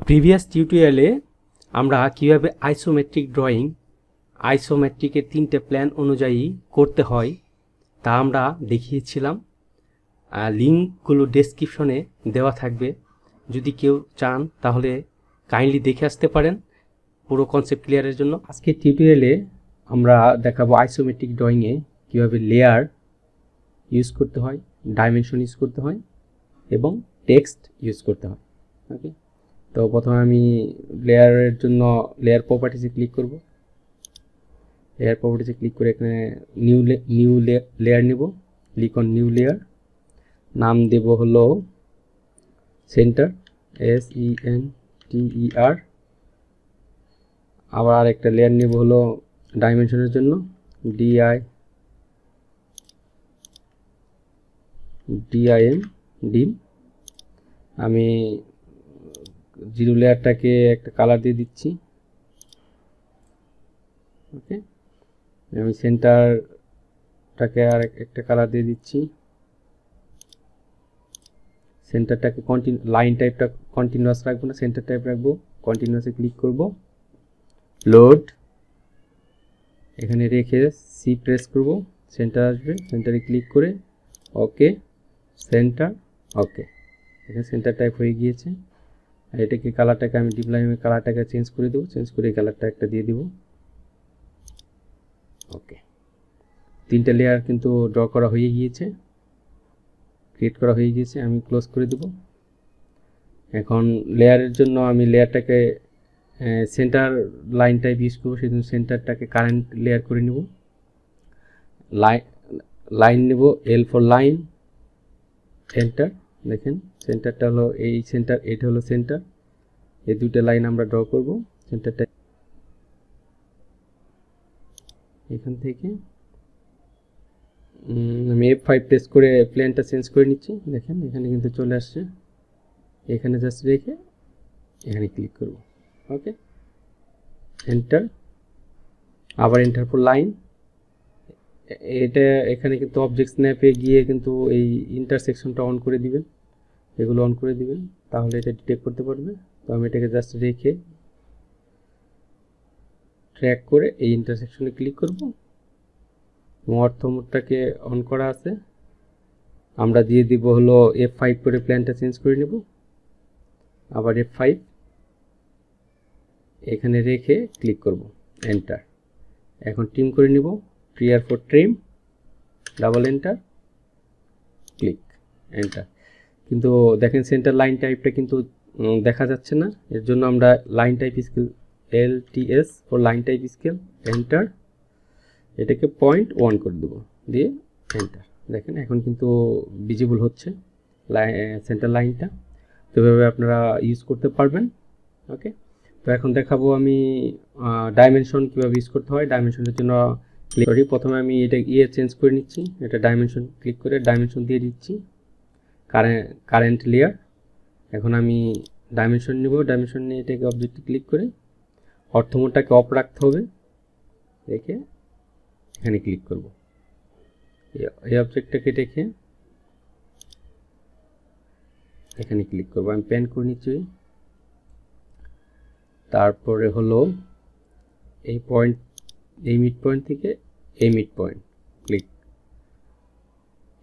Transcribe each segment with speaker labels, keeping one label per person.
Speaker 1: Previous টিউটোরিয়ালে আমরা কিভাবে আইসোমেট্রিক ড্রয়িং আইসোমেট্রিকের তিনটে প্ল্যান অনুযায়ী করতে হয় তা আমরা দেখিয়েছিলাম। লিঙ্কগুলো ডেসক্রিপশনে দেওয়া থাকবে, যদি কেউ চান তাহলে কাইন্ডলি দেখে আসতে পারেন পুরো কনসেপ্ট ক্লিয়ারের জন্য। আজকের টিউটোরিয়ালে আমরা দেখাবো আইসোমেট্রিক ড্রয়িংয়ে কীভাবে লেয়ার ইউজ করতে হয়, ডাইমেনশন ইউজ করতে হয় এবং টেক্সট ইউজ করতে হয়। ওকে, তো প্রথমে আমি লেয়ারের জন্য লেয়ার প্রপার্টিসে ক্লিক করব। লেয়ার প্রপার্টিসে ক্লিক করে এখানে নিউ লেয়ার নিব। ক্লিক অন নিউ লেয়ার, নাম দেব হলো সেন্টার, SENTER। আবার আরেকটা লেয়ার নিব হলো ডাইমেনশনের জন্য, DIM। আমি জিরো লেয়ারটাকে একটা কালার দিয়ে দিচ্ছি। ওকে, আমি সেন্টারটাকে আর একটা কালার দিয়ে দিচ্ছি। সেন্টারটাকে লাইন টাইপটা কন্টিনিউয়াস রাখবো না, সেন্টার টাইপ রাখবো। কন্টিনিউয়াসে ক্লিক করব, লোড, এখানে রেখে সি প্রেস করব, সেন্টার আসবে। সেন্টারে ক্লিক করে ওকে, সেন্টার, ওকে, এখানে সেন্টার টাইপ হয়ে গিয়েছে। আর এটাকে কালারটাকে আমি ডিপ লাইনের কালারটাকে চেঞ্জ করে দেবো, চেঞ্জ করে এই কালারটা একটা দিয়ে দিব। ওকে, তিনটা লেয়ার কিন্তু ড্র করা হয়ে গিয়েছে, ক্রিয়েট করা হয়ে গিয়েছে। আমি ক্লোজ করে দেব। এখন লেয়ারের জন্য আমি লেয়ারটাকে সেন্টার লাইন টাইপ ইউজ করবো, সেই জন্য সেন্টারটাকে কারেন্ট লেয়ার করে নেব। লাইন নেব, L ফর লাইন, এন্টার। দেখেন সেন্টারটা হলো এই সেন্টার, এটা হলো সেন্টার। এই দুটো লাইন আমরা ড্র করব। সেন্টারটা এখান থেকে আমি F5 প্রেস করে প্লেনটা চেঞ্জ করে নিচ্ছি। দেখেন এখানে কিন্তু চলে আসছে। এখানে জাস্ট রেখে এখানে ক্লিক করব। ওকে, এন্টার, আবার এন্টার ফর লাইন। এটা এখানে কিন্তু অবজেক্ট স্ন্যাপে গিয়ে কিন্তু এই ইন্টারসেকশনটা অন করে দিবেন, এগুলো অন করে দিবেন, তাহলে এটা ডিটেক্ট করতে পারবে। তো আমি এটাকে জাস্ট রেখে ট্র্যাক করে এই ইন্টারসেকশনে ক্লিক করব। অর্থ মোডটাকে অন করা আছে, আমরা দিয়ে দিব হলো F5 করে প্ল্যানটা চেঞ্জ করে নেব। আবার F5 এখানে রেখে ক্লিক করব, এন্টার। এখন ট্রিম করে নিব, clear for trim, double enter, click, enter. কিন্তু দেখেন সেন্টার লাইন টাইপটা কিন্তু দেখা যাচ্ছে না। এর জন্য আমরা line type scale, LTS for line type scale, enter. এটাকে 0.1 করে দেবো, দিয়ে এন্টার। দেখেন এখন কিন্তু ভিজিবল হচ্ছে সেন্টার লাইনটা। তো এভাবে আপনারা ইউজ করতে পারবেন। ওকে, তো এখন দেখাবো আমি ডাইমেনশন কীভাবে ইউজ করতে হয়। ডাইমেনশনের জন্য ক্লিক করি, প্রথমে আমি এটা চেঞ্জ করে নিচ্ছি। এটা ডাইমেনশন ক্লিক করে ডাইমেনশন দিয়ে দিচ্ছি, কারেন্ট লেয়ার। এখন আমি ডাইমেনশন নিব, ডাইমেনশন নিয়ে এটাকে অবজেক্টে ক্লিক করে অর্থমোডটাকে অফ রাখতে হবে, রেখে এখানে ক্লিক করব। এই অবজেক্টটাকে রেখে এখানে ক্লিক করব। আমি প্যান করে নিচ্ছি। তারপরে হলো এই পয়েন্ট, এই মিড পয়েন্ট থেকে এই মিড পয়েন্ট ক্লিক,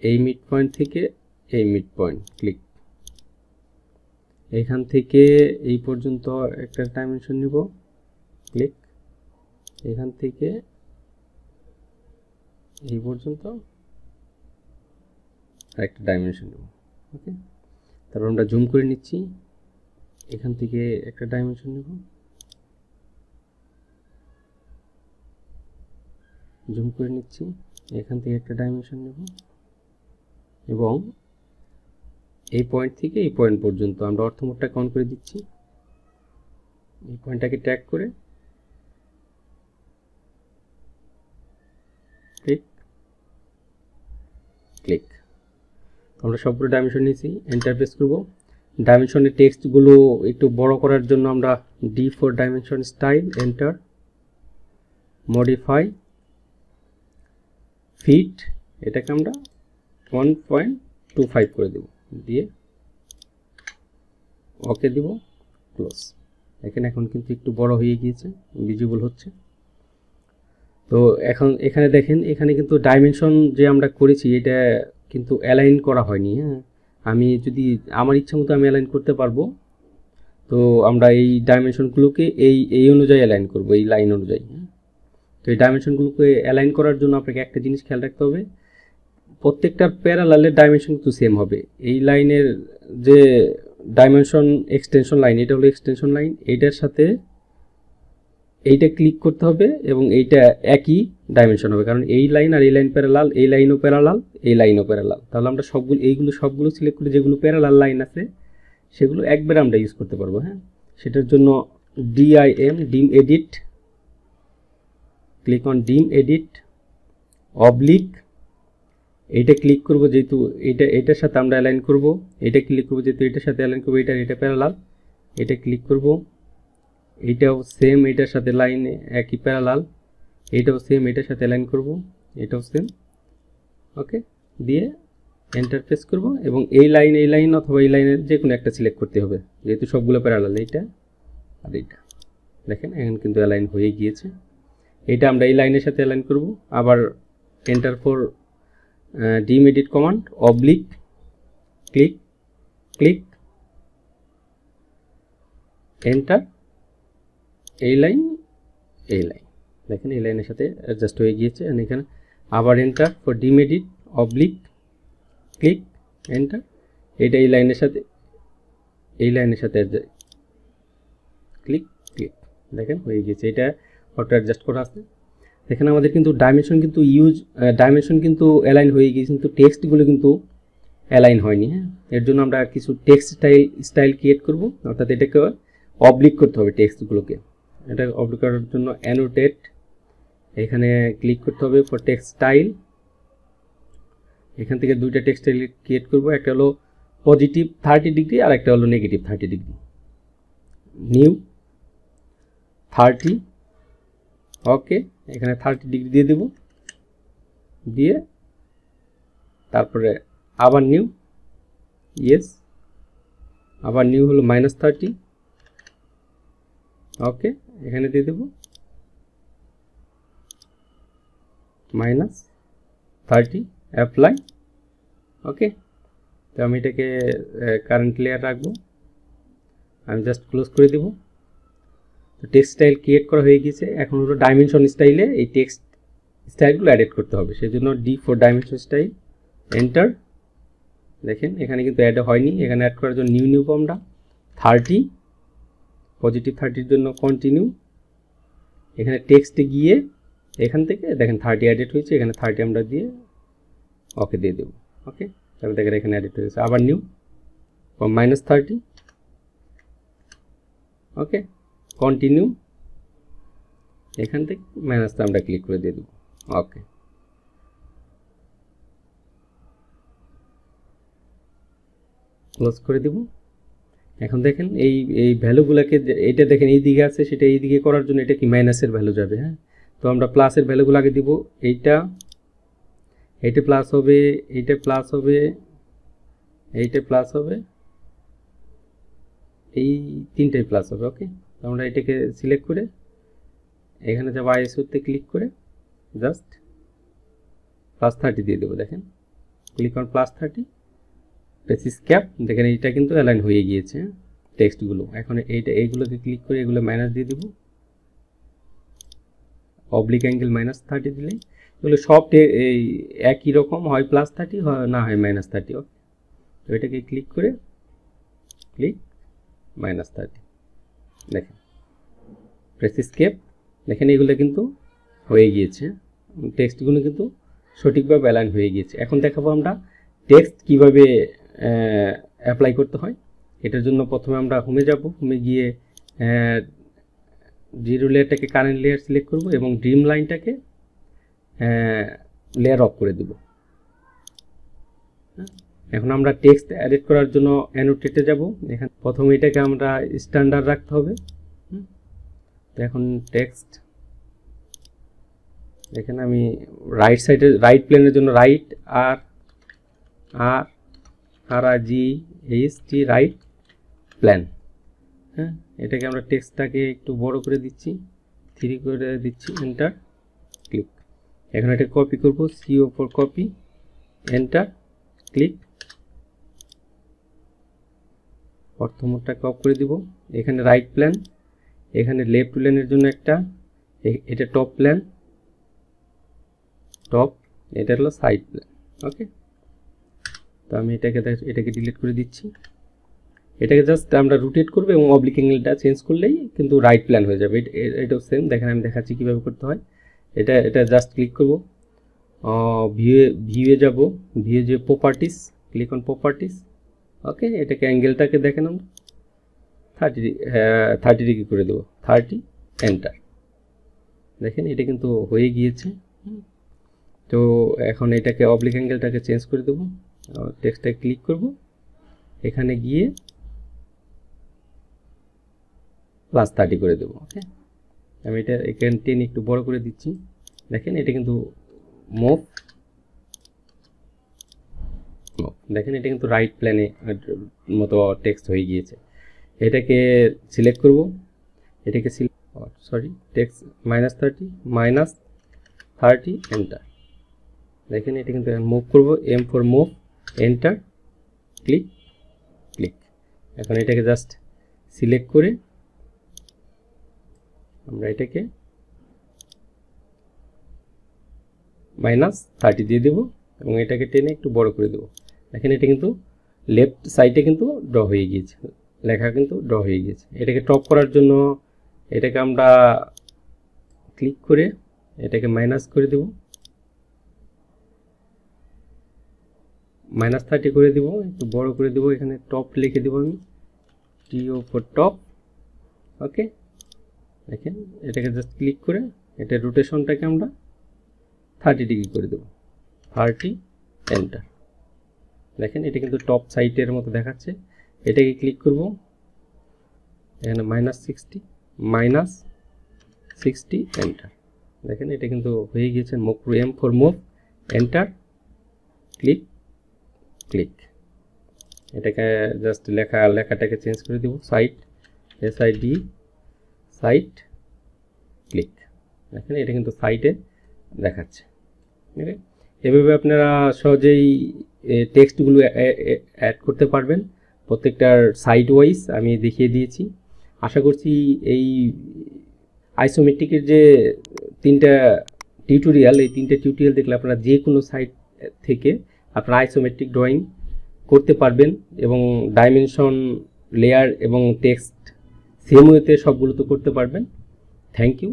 Speaker 1: এই মিড পয়েন্ট থেকে এই মিড পয়েন্ট ক্লিক। এখান থেকে এই পর্যন্ত একটা ডাইমেনশন নিব, ক্লিক। এখান থেকে এই পর্যন্ত একটা ডাইমেনশন নেব। ওকে, তারপর আমরা জুম করে নিচ্ছি। এখান থেকে একটা ডাইমেনশন নেব, জুম করে নিচ্ছি। এখান থেকে একটা ডাইমেনশন নেব এবং এই পয়েন্ট থেকে এই পয়েন্ট পর্যন্ত আমরা অর্থমোডটাকে অন করে দিচ্ছি। এই পয়েন্টটাকে ট্যাগ করে ক্লিক, ক্লিক। আমরা সবগুলো ডাইমেনশন নিয়েছি, এন্টার প্রেস করব। ডাইমেনশনের টেক্সটগুলো একটু বড় করার জন্য আমরা D for dimension style, enter, modify, fit, এটাকে আমরা 1.25 করে দেব, দিয়ে ওকে দিব, ক্লোজ। এখন কিন্তু একটু বড় হয়ে গিয়েছে, ভিজিবল হচ্ছে। তো এখন এখানে দেখেন, এখানে কিন্তু ডাইমেনশন যে আমরা করেছি এটা কিন্তু অ্যালাইন করা হয়নি। হ্যাঁ, আমি যদি আমার ইচ্ছা মতো আমি অ্যালাইন করতে পারবো। তো আমরা এই ডাইমেনশনগুলোকে এই অনুযায়ী অ্যালাইন করব, এই লাইন অনুযায়ী। তো এই ডাইমেনশনগুলোকে অ্যালাইন করার জন্য আপনাকে একটা জিনিস খেয়াল রাখতে হবে, প্রত্যেকটার প্যারালালের ডাইমেনশন কিন্তু সেম হবে। এই লাইনের যে ডাইমেনশন এক্সটেনশন লাইন, এটা হলো এক্সটেনশন লাইন, এইটার সাথে এইটা ক্লিক করতে হবে এবং এইটা একই ডাইমেনশন হবে, কারণ এই লাইন আর এই লাইন প্যারালাল, এই লাইনও প্যারালাল, এই লাইনও প্যারালাল। তাহলে আমরা সবগুলো সিলেক্ট করে যেগুলো প্যারালাল লাইন আছে সেগুলো একবার আমরা ইউজ করতে পারবো। হ্যাঁ, সেটার জন্য ডিম এডিট, ক্লিক অন ডিম এডিট, অবলিক, এইটা ক্লিক করব যেহেতু এটার সাথে আমরা অ্যালাইন করব, এটা ক্লিক করব যেহেতু এটার সাথে অ্যালাইন করব, এটা প্যারালাল, এটা ক্লিক করব, এইটাও সেম এটার সাথে লাইন একই প্যারালাল, এইটাও সেম এটার সাথে অ্যালাইন করব, এটাও সেম। ওকে, দিয়ে এন্টার প্রেস করব এবং এই লাইন অথবা এই লাইনের যে কোনো একটা সিলেক্ট করতে হবে যেহেতু সবগুলো প্যারালাল, এইটা আর এইটা। দেখেন এখন কিন্তু অ্যালাইন হয়ে গিয়েছে। এটা আমরা এই লাইনের সাথে অ্যালাইন করব, আবার এন্টার ফর ডিম edit command, oblique, click, click, enter, এই লাইন, দেখেন এই লাইনের সাথে অ্যাডজাস্ট হয়ে গিয়েছে। এখানে আবার এন্টার ফর ডিম এডিট, অবলিক, ক্লিক, এন্টার, এটা এই লাইনের সাথে ক্লিক, ক্লিক, দেখেন হয়ে গিয়েছে। এটা অটো অ্যাডজাস্ট করা আছে। দেখেন আমাদের কিন্তু ডাইমেনশন কিন্তু অ্যালাইন হয়ে গিয়েছে, কিন্তু টেক্সটগুলো কিন্তু অ্যালাইন হয়নি। হ্যাঁ, এর জন্য আমরা কিছু টেক্সট স্টাইল ক্রিয়েট করব, অর্থাৎ এটাকে অবলিক করতে হবে টেক্সটগুলোকে। এটা অবলিক করার জন্য অ্যানোটেট, এখানে ক্লিক করতে হবে ফর টেক্সট স্টাইল। এখান থেকে দুইটা টেক্সট স্টাইল ক্রিয়েট করব, একটা হলো পজিটিভ 30 ডিগ্রি আর একটা হলো নেগেটিভ 30 ডিগ্রি। নিউ 30, ওকে, এখানে 30 ডিগ্রি দিয়ে দেব, দিয়ে তারপরে আবার নিউ, ইয়েস, আবার নিউ হলো -30, ওকে, এখানে দিয়ে দেব -30, অ্যাপ্লাই। ওকে, তো আমি এটাকে কারেন্ট লেয়ার রাখবো, আমি জাস্ট ক্লোজ করে দেব। তো টেক্সট স্টাইল ক্রিয়েট করা হয়ে গেছে। এখন হলো ডাইমেনশন স্টাইলে এই টেক্সট স্টাইলগুলো অ্যাড করতে হবে, সেই জন্য D for dimension style, enter. দেখেন এখানে কিন্তু অ্যাড হয়নি, এখানে অ্যাড করার জন্য নিউ আমরা 30, পজিটিভ 30-র জন্য কন্টিনিউ। এখানে টেক্সটে গিয়ে এখান থেকে দেখেন 30 অ্যাডেড হয়েছে, এখানে 30 আমরা দিয়ে ওকে দিয়ে দেবো। ওকে, তাহলে দেখেন এখানে অ্যাডেড হয়ে গেছে। আবার নিউ -30, ওকে, কন্টিনিউ, এখান থেকে মাইনাসটা আমরা ক্লিক করে দিয়ে দেবো। ওকে, ক্লোজ করে দেব। এখন দেখেন এই ভ্যালুগুলোকে, এটা দেখেন এই দিকে আছে, সেটা এই দিকে করার জন্য এটা কি মাইনাসের ভ্যালু যাবে। হ্যাঁ, তো আমরা প্লাসের ভ্যালুগুলো আগে দিব। এইটা প্লাস হবে, এইটা প্লাস হবে, এইটা প্লাস হবে, এই তিনটাই প্লাস হবে। ওকে, তো আমরা এটাকে সিলেক্ট করে এখানে যাব আইএসওতে ক্লিক করে জাস্ট +30 দিয়ে দেবো। দেখেন ক্লিক অন +30, প্রেস স্ক্যাপ, দেখেন এইটা কিন্তু অ্যালাইন হয়ে গিয়েছে টেক্সটগুলো। এখন এইগুলোকে ক্লিক করে এগুলো মাইনাস দিয়ে দেবো, অবলিক অ্যাঙ্গেল -30 দিলে এগুলো সব এই একই রকম, হয় +30 হয় না হয় -30। ওকে, তো এটাকে ক্লিক করে ক্লিক -30, দেখেন প্রেস স্কেপ, দেখেন এগুলো কিন্তু হয়ে গিয়েছে, টেক্সটগুলো কিন্তু সঠিকভাবে অ্যালাইন হয়ে গিয়েছে। এখন দেখাবো আমরা টেক্সট কিভাবে অ্যাপ্লাই করতে হয়। এটার জন্য প্রথমে আমরা হোমে যাব, হোমে গিয়ে জিরো লেয়ারটাকে কারেন্ট লেয়ার সিলেক্ট করব এবং ড্রিম লাইনটাকে লেয়ার অফ করে দেব। এখন আমরা টেক্সট এডিট করার জন্য অ্যানোটেটে যাব। এখানে প্রথমে এটাকে আমরা স্ট্যান্ডার্ড রাখতে হবে। তো এখন টেক্সট, এখানে আমি রাইট সাইডে রাইট প্লেনের জন্য রাইট RIGHT রাইট প্ল্যান। হ্যাঁ, এটাকে আমরা টেক্সটটাকে একটু বড় করে দিচ্ছি, 3 করে দিচ্ছি, এন্টার, ক্লিক। এখন এটা কপি করব, CO4 কপি, এন্টার, ক্লিক। প্রথমটা কপি করে দিব। এখানে রাইট প্ল্যান, এখানে লেফট প্ল্যানের জন্য একটা, এটা টপ প্ল্যান, টপ, এটা হলো সাইড প্ল্যান। ওকে, তো আমি এটাকে ডিলিট করে দিচ্ছি। এটাকে জাস্ট আমরা রোটেট করব এবং অবলিক অ্যাঙ্গেলটা চেঞ্জ করলেই কিন্তু রাইট প্ল্যান হয়ে যাবে। এটাও সেম, দেখেন আমি দেখাচ্ছি কীভাবে করতে হয়। এটা জাস্ট ক্লিক করব, ভিউয়ে যাব, ভিউয়ে যে প্রপার্টিস, ক্লিক অন প্রপার্টিস। ওকে, এটাকে অ্যাঙ্গেলটাকে দেখেন আমরা 30 ডিগ্রি করে দেবো, 30, এন্টার। দেখেন এটা কিন্তু হয়ে গিয়েছে। তো এখন এটাকে অবলিক অ্যাঙ্গেলটাকে চেঞ্জ করে দেবো, টেক্সটটাকে ক্লিক করব, এখানে গিয়ে +30 করে দেবো। ওকে, আমি এটা এখানে টেনে একটু বড় করে দিচ্ছি। দেখেন এটা কিন্তু মুভ, দেখেন এটা কিন্তু রাইট প্ল্যানে মতো টেক্সট হয়ে গিয়েছে। এটাকে সিলেক্ট করব, এটাকে টেক্সট -30, এন্টার। দেখেন এটা কিন্তু মুভ করব, M for move, enter, click, click. এখন এটাকে জাস্ট সিলেক্ট করে আমরা এটাকে -30 দিয়ে দেব এবং এটাকে টেনে একটু বড় করে দেব। দেখেন এটা কিন্তু লেফট সাইডে কিন্তু ড্র হয়ে গিয়েছে, লেখা কিন্তু ড্র হয়ে গিয়েছে। এটাকে টপ করার জন্য এটাকে আমরা ক্লিক করে এটাকে মাইনাস করে দেব, -30 করে দেব, একটু বড় করে দেব। এখানে টপ লিখে দেব আমি, TO ফর টপ। ওকে, দেখেন এটাকে জাস্ট ক্লিক করে এটা রোটেশনটাকে আমরা 30 ডিগ্রি করে দেব, 30, এন্টার। দেখেন এটা কিন্তু টপ সাইডের মতো দেখাচ্ছে। এটাকে ক্লিক করব, এখানে -60, এন্টার। দেখেন এটা কিন্তু হয়ে গিয়েছে। M for move, enter, click, click. এটাকে জাস্ট লেখাটাকে চেঞ্জ করে দিব, সাইড, SID, সাইড, ক্লিক। দেখেন এটা কিন্তু সাইডে দেখাচ্ছে। ওকে, এভাবে আপনারা সহজেই টেক্সটগুলো অ্যাড করতে পারবেন। প্রত্যেকটার সাইড ওয়াইজ আমি দেখিয়ে দিয়েছি। আশা করছি এই আইসোমেট্রিকের যে 3টা টিউটোরিয়াল, এই 3টে টিউটোরিয়াল দেখলে আপনারা যে কোনো সাইট থেকে আপনারা আইসোমেট্রিক ড্রয়িং করতে পারবেন এবং ডাইমেনশন, লেয়ার এবং টেক্সট সেম ওয়েতে সবগুলো তো করতে পারবেন। Thank you.